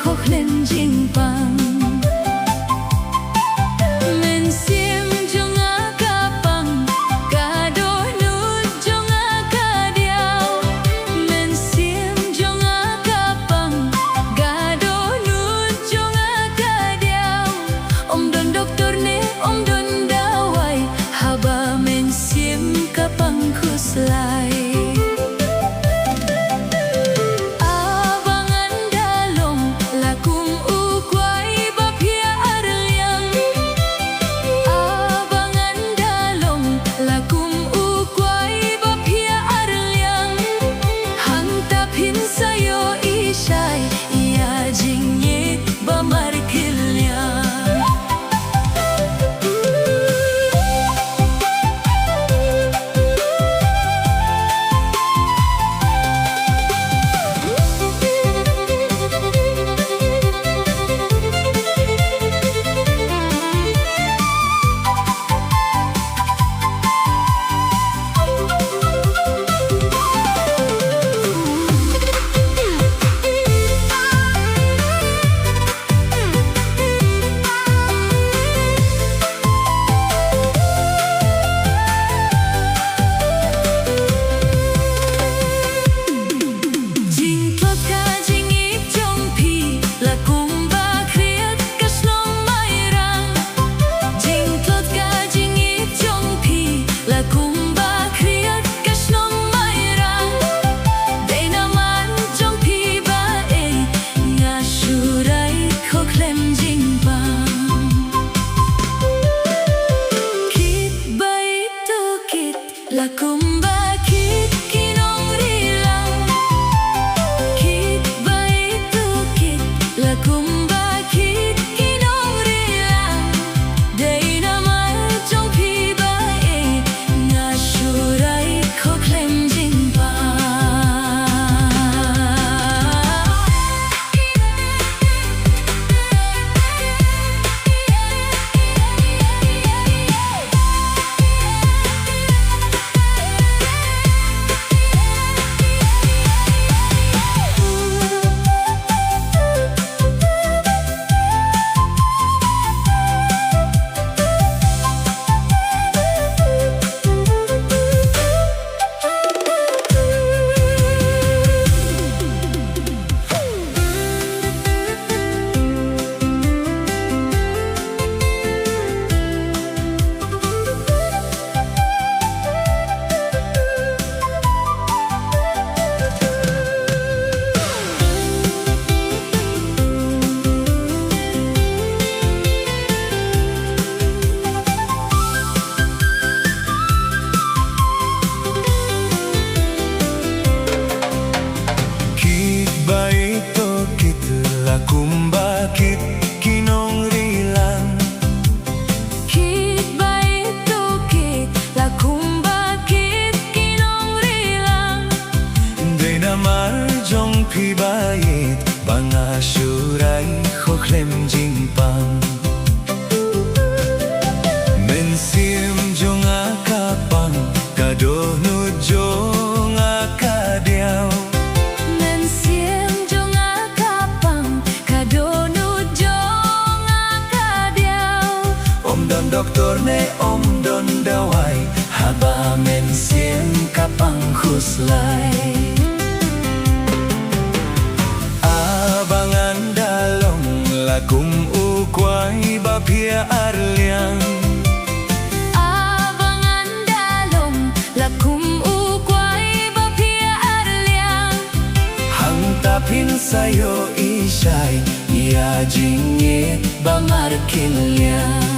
khóc lên jing pang men sim cho ngã ca pang ca đôi nút cho ngã ca điao men sim cho ngã ca pang ca đôi nút cho ngã ca điao om don doktor ne om don dawai haba men sim ka pang khuslai. Là cùng ba kiếp khi nông đi làm kiếp bay tu kiếp là cùng ba kiếp khi nông đi làm đây năm ai trong khi ba ấy ngã shu rai khóc lên jing ba kumba kit kinong rilang kit bay tu kit là kumba kit kinong rilang đây namar jong phi bayit banga shurai khokhlem jing pang men sim jong akapang kado nu jong akadiao doktor ne om don dawai haba men sim kapang khuslai abangan dalong lakum ukwai ba pia arliang abangan dalong lakum ukwai ba pia arliang hang tapin sayo ishay ya jingit ba markiliang.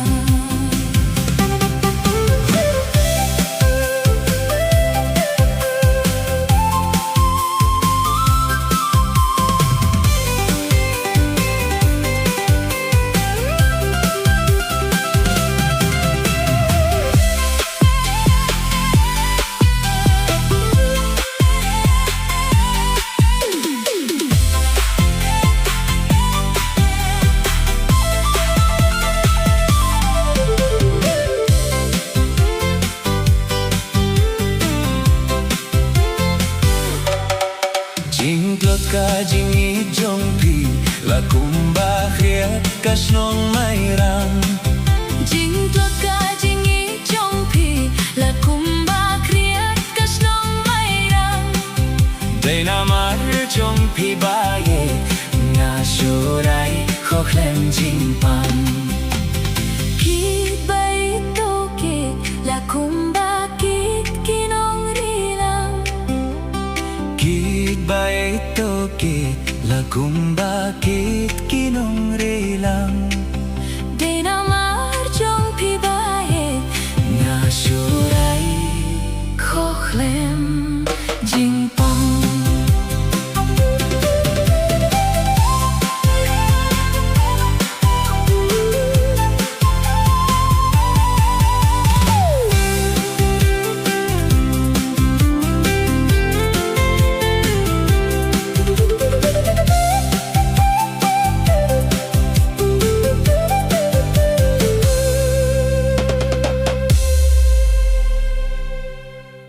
Kumba khiết cả sông mây răng Jing tua ka jing i chong pi la kumba kriat kas nong mai rang Đây nam ar trong pi ba ye Nga surai khó khlem jing pan Ki bai to ke la kumba kit kinong ri lang Kit ba ito kit la kumba